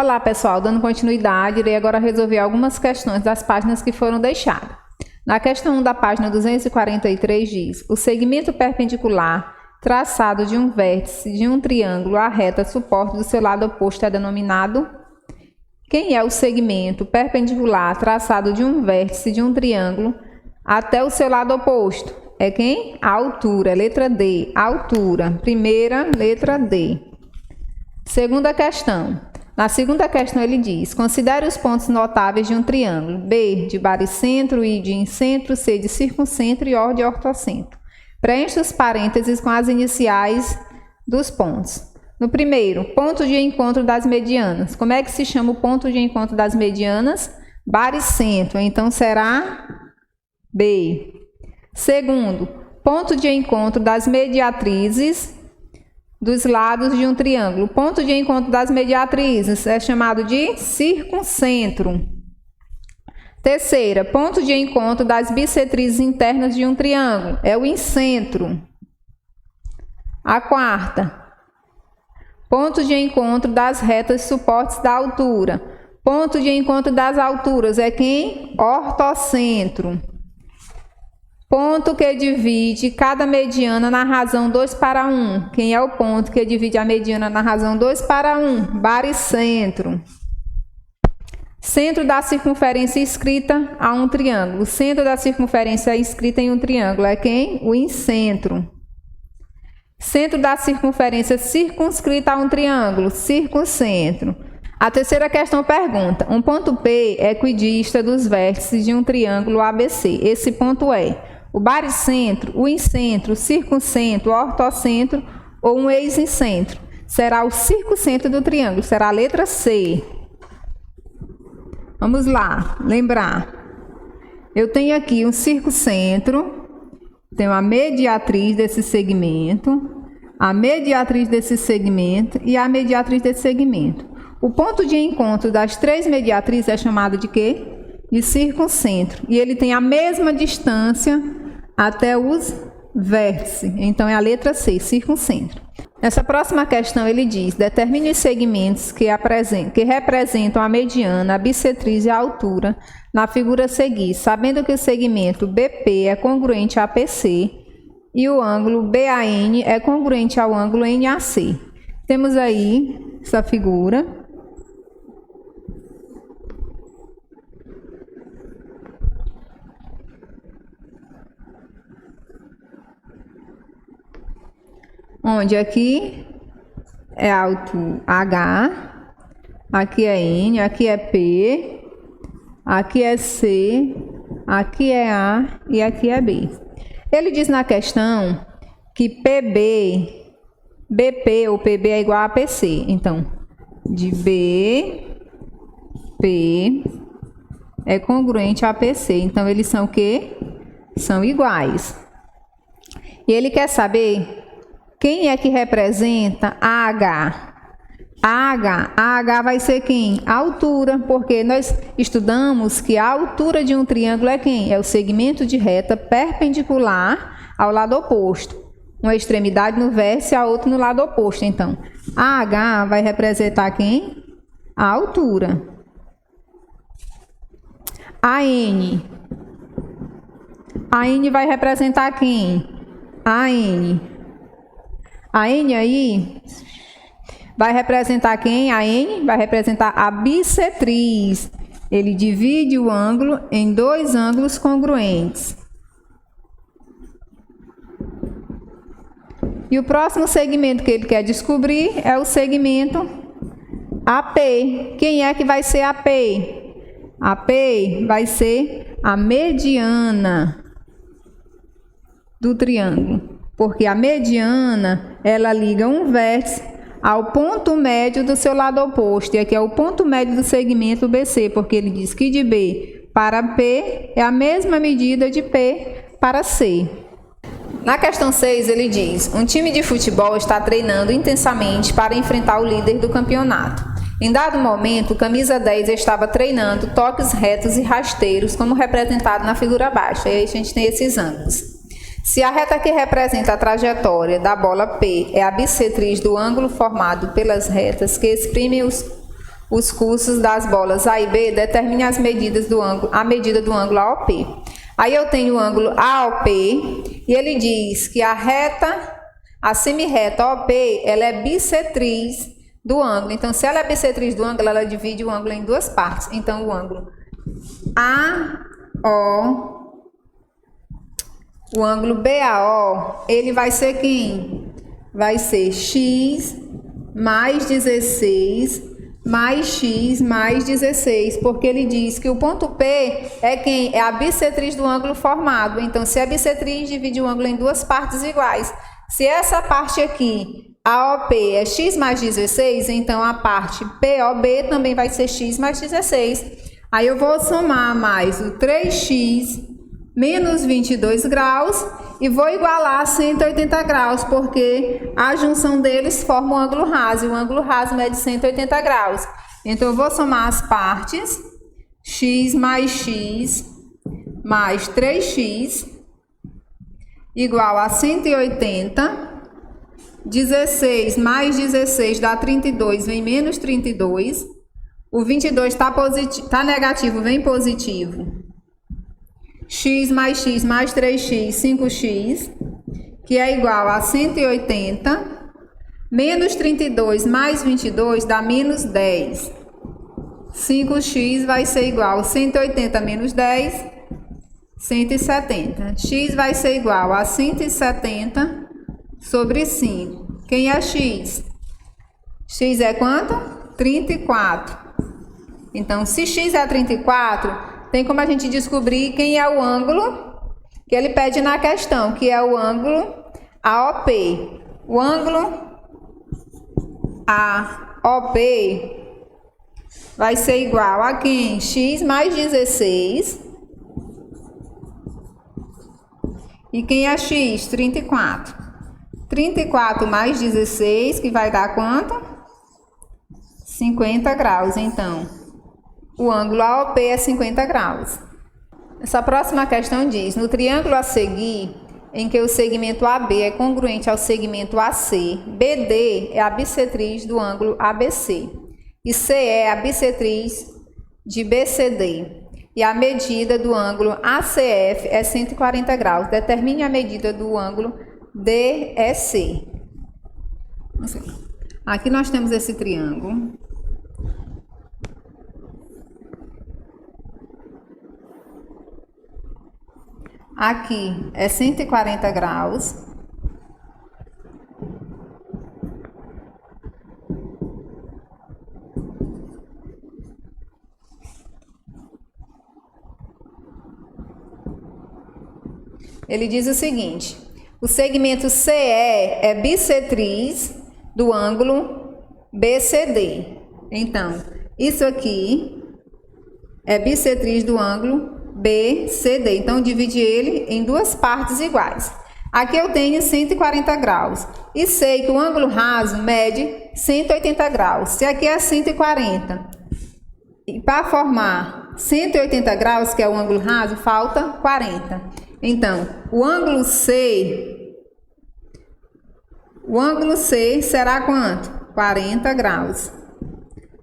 Olá pessoal, dando continuidade, irei agora resolver algumas questões das páginas que foram deixadas. Na questão 1 da página 243 diz: o segmento perpendicular traçado de um vértice de um triângulo à reta suporte do seu lado oposto é denominado. Quem é o segmento perpendicular traçado de um vértice de um triângulo até o seu lado oposto? É quem? A altura, letra D. Altura, primeira, letra D. Segunda questão. Na segunda questão ele diz: considere os pontos notáveis de um triângulo. B de baricentro, I de incentro, C de circuncentro e O de ortocentro. Preencha os parênteses com as iniciais dos pontos. No primeiro, ponto de encontro das medianas. Como é que se chama o ponto de encontro das medianas? Baricentro, então será B. Segundo, ponto de encontro das mediatrizes dos lados de um triângulo. O ponto de encontro das mediatrizes é chamado de circuncentro. Terceira, ponto de encontro das bissetrizes internas de um triângulo é o incentro. A quarta, ponto de encontro das retas suportes da altura. Ponto de encontro das alturas é quem? Ortocentro. Ponto que divide cada mediana na razão 2/1. Quem é o ponto que divide a mediana na razão 2/1? Baricentro. Centro da circunferência inscrita a um triângulo. O centro da circunferência inscrita em um triângulo é quem? O incentro. Centro da circunferência circunscrita a um triângulo. Circuncentro. A terceira questão pergunta: um ponto P é equidista dos vértices de um triângulo ABC. Esse ponto é o baricentro, o incentro, o circuncentro, o ortocentro ou um ex-incentro. Será o circuncentro do triângulo, será a letra C. Vamos lá, lembrar. Eu tenho aqui um circuncentro, tenho a mediatriz desse segmento, a mediatriz desse segmento e a mediatriz desse segmento. O ponto de encontro das três mediatrizes é chamado de quê? De circuncentro. E ele tem a mesma distância até os vértices. Então, é a letra C, circuncentro. Nessa próxima questão, ele diz: determine os segmentos que representam a mediana, a bissetriz e a altura na figura a seguir, sabendo que o segmento BP é congruente a PC e o ângulo BAN é congruente ao ângulo NAC. Temos aí essa figura. Onde aqui é alto H, aqui é N, aqui é P, aqui é C, aqui é A e aqui é B. Ele diz na questão que BP ou PB é igual a PC. Então, de BP é congruente a PC. Então, eles são o quê? São iguais. E ele quer saber quem é que representa AH? AH vai ser quem? A altura, porque nós estudamos que a altura de um triângulo é quem? É o segmento de reta perpendicular ao lado oposto. Uma extremidade no vértice e a outra no lado oposto. Então, AH vai representar quem? A altura. AN vai representar quem? A N aí vai representar quem? A N vai representar a bissetriz. Ele divide o ângulo em dois ângulos congruentes. E o próximo segmento que ele quer descobrir é o segmento AP. Quem é que vai ser AP? AP vai ser a mediana do triângulo. Porque a mediana, ela liga um vértice ao ponto médio do seu lado oposto. E aqui é o ponto médio do segmento BC, porque ele diz que de B para P é a mesma medida de P para C. Na questão 6, ele diz: um time de futebol está treinando intensamente para enfrentar o líder do campeonato. Em dado momento, o camisa 10 estava treinando toques retos e rasteiros, como representado na figura abaixo. E aí a gente tem esses ângulos. Se a reta que representa a trajetória da bola P é a bissetriz do ângulo formado pelas retas que exprimem os cursos das bolas A e B, determine as medidas do ângulo, a medida do ângulo AOP. Aí eu tenho o ângulo AOP e ele diz que a semirreta OP, ela é bissetriz do ângulo. Então, se ela é bissetriz do ângulo, ela divide o ângulo em duas partes. Então, o ângulo o ângulo BAO, ele vai ser quem? Vai ser x mais 16 mais x mais 16, porque ele diz que o ponto P é quem? É a bissetriz do ângulo formado. Então, se é bissetriz, divide o ângulo em duas partes iguais. Se essa parte aqui, AOP, é x mais 16, então a parte POB também vai ser x mais 16. Aí eu vou somar mais o 3x menos 22 graus e vou igualar a 180 graus, porque a junção deles forma um ângulo raso, e o ângulo raso mede 180 graus. Então, eu vou somar as partes, x mais 3x, igual a 180, 16 mais 16 dá 32, vem menos 32, o 22 tá negativo, vem positivo. X mais 3x, 5x, que é igual a 180, menos 32 mais 22 dá menos 10. 5x vai ser igual a 180 menos 10, 170. X vai ser igual a 170 sobre 5. Quem é x? X é quanto? 34. Então, se x é 34... tem como a gente descobrir quem é o ângulo que ele pede na questão, que é o ângulo AOP. O ângulo AOP vai ser igual a quem? X mais 16. E quem é x? 34. 34 mais 16, que vai dar quanto? 50 graus, então. O ângulo AOP é 50 graus. Essa próxima questão diz: no triângulo a seguir, em que o segmento AB é congruente ao segmento AC, BD é a bissetriz do ângulo ABC e CE é a bissetriz de BCD. E a medida do ângulo ACF é 140 graus. Determine a medida do ângulo DEC. Aqui nós temos esse triângulo. Aqui é 140 graus. Ele diz o seguinte: o segmento CE é bissetriz do ângulo BCD. Então, isso aqui é bissetriz do ângulo BCD. Então, divide ele em duas partes iguais. Aqui eu tenho 140 graus e sei que o ângulo raso mede 180 graus. Se aqui é 140, e para formar 180 graus, que é o ângulo raso, falta 40. Então, o ângulo C será quanto? 40 graus.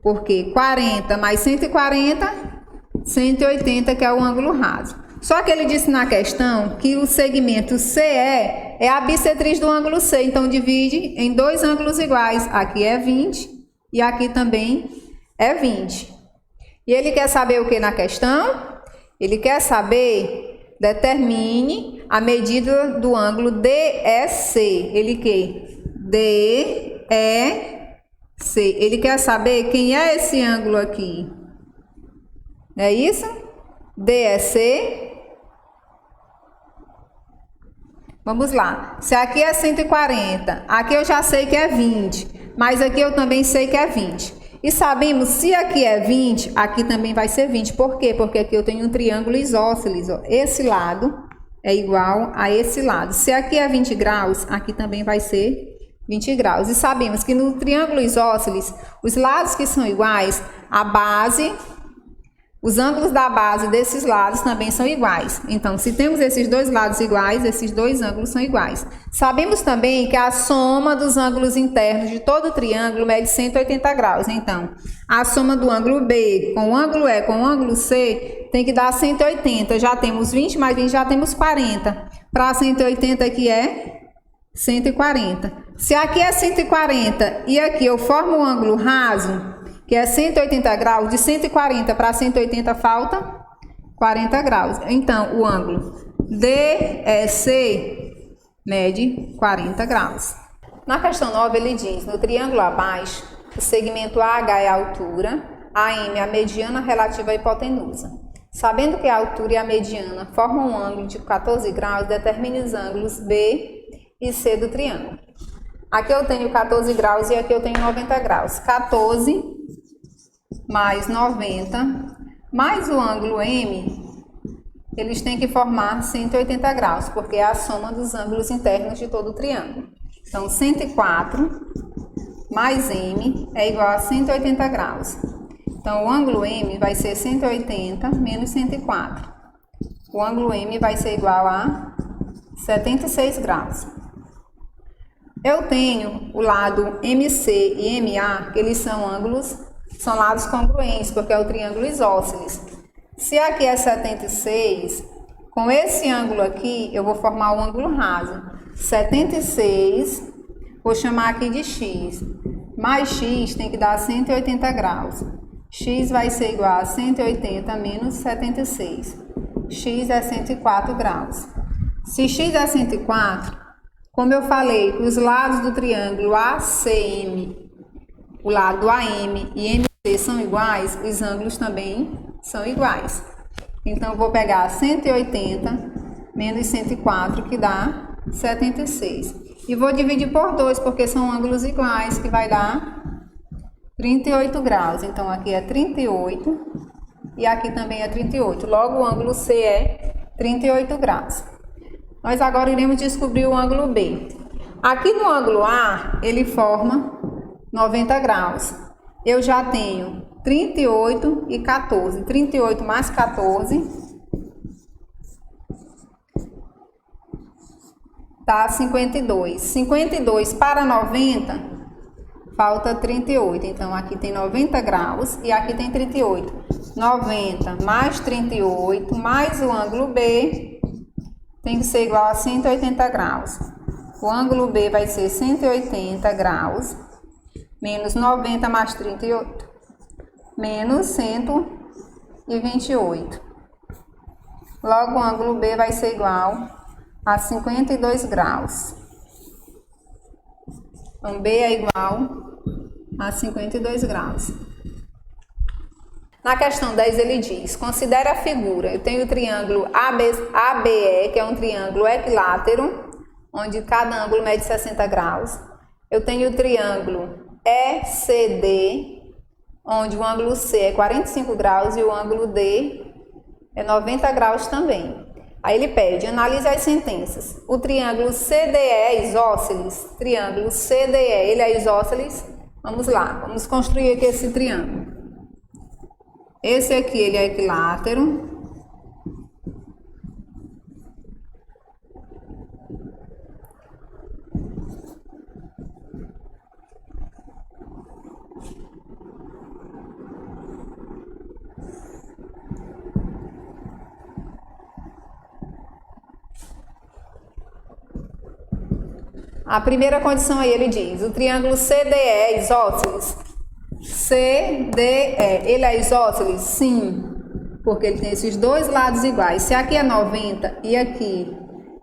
Porque 40 mais 140... 180, que é o ângulo raso. Só que ele disse na questão que o segmento CE é a bissetriz do ângulo C. Então, divide em dois ângulos iguais. Aqui é 20 e aqui também é 20. E ele quer saber o que na questão? Ele quer saber, determine a medida do ângulo DEC. Ele quer DEC. Ele quer saber quem é esse ângulo aqui. É isso? DEC. Vamos lá. Se aqui é 140, aqui eu já sei que é 20, mas aqui eu também sei que é 20. E sabemos, se aqui é 20, aqui também vai ser 20. Por quê? Porque aqui eu tenho um triângulo isósceles. Ó. Esse lado é igual a esse lado. Se aqui é 20 graus, aqui também vai ser 20 graus. E sabemos que no triângulo isósceles, os lados que são iguais, a base... Os ângulos da base desses lados também são iguais. Então, se temos esses dois lados iguais, esses dois ângulos são iguais. Sabemos também que a soma dos ângulos internos de todo o triângulo mede 180 graus. Então, a soma do ângulo B com o ângulo E com o ângulo C tem que dar 180. Já temos 20 mais 20, já temos 40. Para 180 aqui é 140. Se aqui é 140 e aqui eu formo um ângulo raso, que é 180 graus, de 140 para 180 falta 40 graus. Então, o ângulo DEC mede 40 graus. Na questão 9, ele diz, no triângulo abaixo, o segmento AH é a altura, AM é a mediana relativa à hipotenusa. Sabendo que a altura e a mediana formam um ângulo de 14 graus, determine os ângulos B e C do triângulo. Aqui eu tenho 14 graus e aqui eu tenho 90 graus. 14 mais 90, mais o ângulo M, eles têm que formar 180 graus, porque é a soma dos ângulos internos de todo o triângulo. Então, 104 mais M é igual a 180 graus. Então, o ângulo M vai ser 180 menos 104. O ângulo M vai ser igual a 76 graus. Eu tenho o lado MC e MA, que eles são lados congruentes, porque é o triângulo isósceles. Se aqui é 76, com esse ângulo aqui, eu vou formar o ângulo raso. 76, vou chamar aqui de X. Mais X tem que dar 180 graus. X vai ser igual a 180 menos 76. X é 104 graus. Se X é 104, como eu falei, os lados do triângulo ACM, o lado AM e MC são iguais, os ângulos também são iguais. Então, eu vou pegar 180 menos 104, que dá 76. E vou dividir por 2, porque são ângulos iguais, que vai dar 38 graus. Então, aqui é 38 e aqui também é 38. Logo, o ângulo C é 38 graus. Nós agora iremos descobrir o ângulo B. Aqui no ângulo A, ele forma 90 graus. Eu já tenho 38 e 14. 38 mais 14 dá 52. 52 para 90 falta 38. Então, aqui tem 90 graus e aqui tem 38. 90 mais 38 mais o ângulo B tem que ser igual a 180 graus. O ângulo B vai ser 180 graus. Menos 90 mais 38, menos 128. Logo, o ângulo B vai ser igual a 52 graus. Então, B é igual a 52 graus. Na questão 10, ele diz, considere a figura. Eu tenho o triângulo ABE, que é um triângulo equilátero, onde cada ângulo mede 60 graus. Eu tenho o triângulo ECD, onde o ângulo C é 45 graus e o ângulo D é 90 graus também. Aí ele pede, analise as sentenças. O triângulo CDE é isósceles. Triângulo CDE, ele é isósceles? Vamos lá, vamos construir aqui esse triângulo. Esse aqui, ele é equilátero. A primeira condição aí ele diz, o triângulo CDE é isósceles? CDE, ele é isósceles? Sim, porque ele tem esses dois lados iguais. Se aqui é 90 e aqui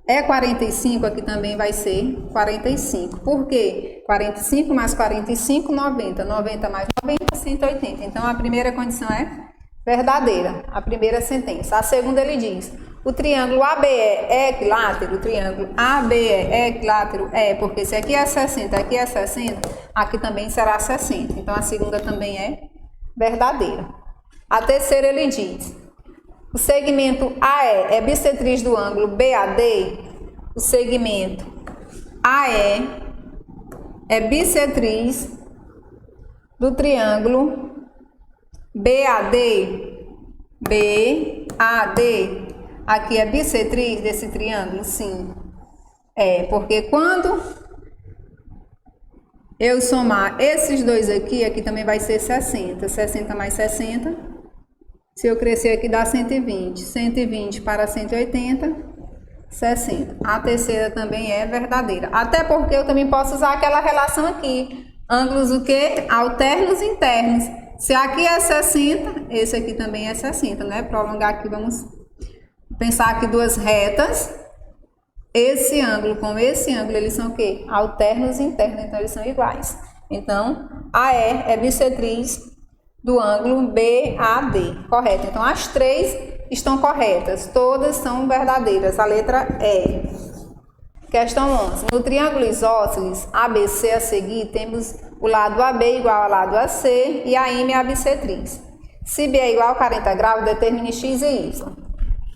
é 45, aqui também vai ser 45. Por quê? 45 mais 45, 90. 90 mais 90, 180. Então, a primeira condição é verdadeira, a primeira sentença. A segunda ele diz, o triângulo ABE é equilátero? O triângulo ABE é equilátero? É, porque se aqui é 60, aqui é 60, aqui também será 60. Então, a segunda também é verdadeira. A terceira ele diz, o segmento AE é bissetriz do ângulo BAD? O segmento AE é bissetriz do triângulo BAD? BAD. Aqui é bissetriz desse triângulo? Sim. É, porque quando eu somar esses dois aqui, aqui também vai ser 60. 60 mais 60. Se eu crescer aqui dá 120. 120 para 180, 60. A terceira também é verdadeira. Até porque eu também posso usar aquela relação aqui. Ângulos o quê? Alternos internos. Se aqui é 60, esse aqui também é 60, né? Prolongar aqui, vamos pensar aqui duas retas. Esse ângulo com esse ângulo, eles são o quê? Alternos internos, então eles são iguais. Então, AE é bissetriz do ângulo BAD, correto? Então, as três estão corretas, todas são verdadeiras, a letra E. Questão 11. No triângulo isósceles ABC a seguir, temos o lado AB igual ao lado AC e AM é a bissetriz. Se B é igual a 40 graus, determine X e Y.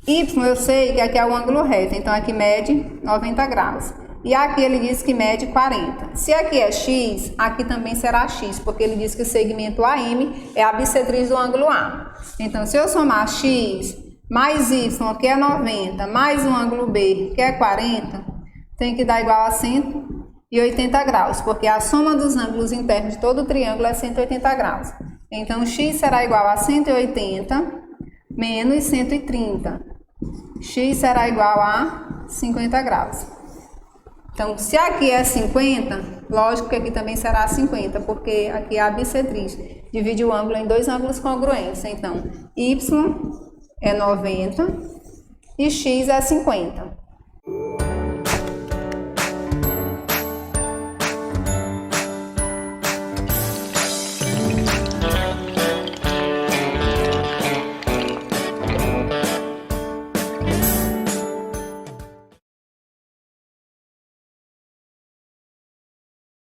Y eu sei que aqui é o ângulo reto, então aqui mede 90 graus. E aqui ele diz que mede 40. Se aqui é X, aqui também será X, porque ele diz que o segmento AM é a bissetriz do ângulo A. Então, se eu somar X mais Y, que é 90, mais o ângulo B, que é 40, tem que dar igual a 180 graus, porque a soma dos ângulos internos de todo o triângulo é 180 graus. Então, X será igual a 180 menos 130. X será igual a 50 graus. Então, se aqui é 50, lógico que aqui também será 50, porque aqui é a bissetriz. Divide o ângulo em dois ângulos congruentes. Então, Y é 90 e X é 50.